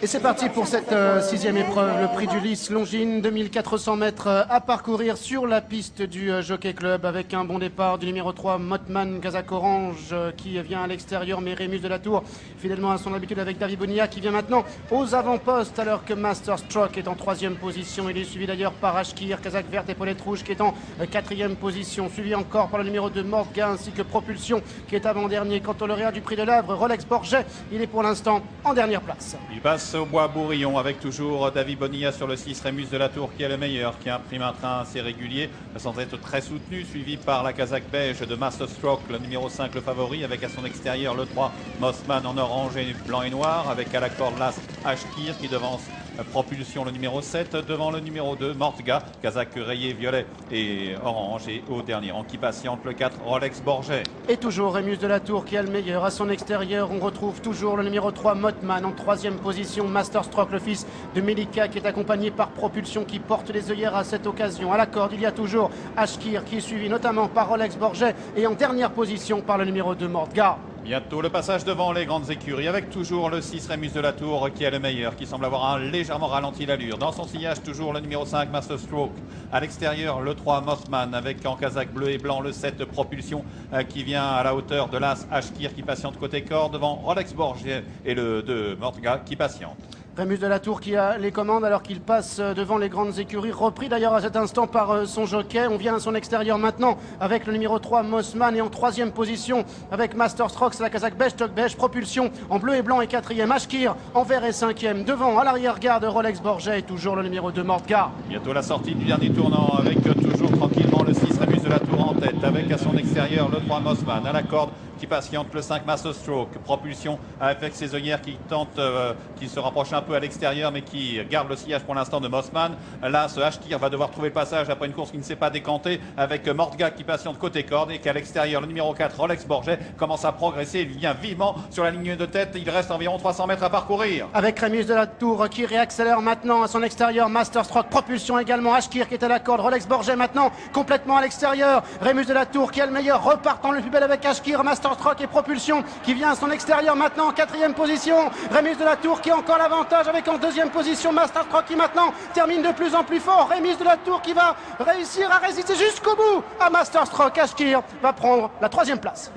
Et c'est parti pour cette sixième épreuve, le prix du Lys Longines, 2400 mètres à parcourir sur la piste du Jockey Club avec un bon départ du numéro 3, Motman Kazakh Orange qui vient à l'extérieur, mais Rémus de la Tour, fidèlement à son habitude avec David Bonilla qui vient maintenant aux avant-postes alors que Master Stroke est en troisième position. Il est suivi d'ailleurs par Ashkir, Kazakh Verte, épaulette rouge qui est en quatrième position, suivi encore par le numéro 2, Mordga ainsi que Propulsion qui est avant-dernier. Quant au lauréat du prix de l'Avre, Rolex Borget, il est pour l'instant en dernière place. Il passe au bois Bourillon avec toujours David Bonilla sur le 6, Rémus de la Tour qui est le meilleur, qui imprime un train assez régulier sans être très soutenu, suivi par la Kazakh beige de Master Stroke, le numéro 5, le favori, avec à son extérieur le 3, Mossman en orange et blanc et noir, avec à la corde l'As Ashkir qui devance Propulsion le numéro 7, devant le numéro 2, Mordga, Kazakh rayé violet et orange, et au dernier rang qui patiente le 4, Rolex Borget. Et toujours Rémus de la Tour qui a le meilleur. À son extérieur, on retrouve toujours le numéro 3, Motman en troisième position, Master Stroke, le fils de Melika qui est accompagné par Propulsion qui porte les œillères à cette occasion. À la corde, il y a toujours Ashkir qui est suivi notamment par Rolex Borget et en dernière position par le numéro 2, Mordga. Bientôt le passage devant les grandes écuries avec toujours le 6 Rémus de la Tour qui est le meilleur, qui semble avoir légèrement ralenti l'allure. Dans son sillage toujours le numéro 5 Master Stroke. À l'extérieur le 3 Mossman avec en Kazakh bleu et blanc le 7 Propulsion qui vient à la hauteur de l'As Ashkir qui patiente côté corps devant Rolex Borget et le 2 Mordga qui patiente. Rémus de la Tour qui a les commandes alors qu'il passe devant les grandes écuries, repris d'ailleurs à cet instant par son jockey. On vient à son extérieur maintenant avec le numéro 3 Mossman et en troisième position avec Master Stroke, c'est la Kazakh beige, Stock beige, Propulsion en bleu et blanc et quatrième, Ashkir en vert et cinquième, devant à l'arrière-garde Rolex Borget et toujours le numéro 2 Mordga. Bientôt la sortie du dernier tournant avec toujours tranquillement le 6 Rémus de la Tour en tête, avec à son extérieur le 3 Mossman, à la corde qui patiente le 5 Master Stroke, Propulsion avec ses œillères qui tente, qui se rapproche un peu à l'extérieur mais qui garde le sillage pour l'instant de Mossman. Là, ce Ashkir va devoir trouver le passage après une course qui ne s'est pas décantée avec Mordga qui patiente côté corde et qu'à l'extérieur le numéro 4 Rolex Borget commence à progresser. Il vient vivement sur la ligne de tête. Il reste environ 300 mètres à parcourir. Avec Rémus de la Tour qui réaccélère maintenant à son extérieur, Master Stroke, Propulsion également, Ashkir qui est à la corde, Rolex Borget maintenant complètement à l'extérieur. Rémus de la Tour qui est le meilleur, repartant le plus bel avec Ashkir, Master Stroke et Propulsion qui vient à son extérieur maintenant en quatrième position. Rémus de la Tour qui a encore l'avantage avec en deuxième position Master Stroke qui maintenant termine de plus en plus fort. Rémus de la Tour qui va réussir à résister jusqu'au bout à Master Stroke. Ashkir va prendre la troisième place.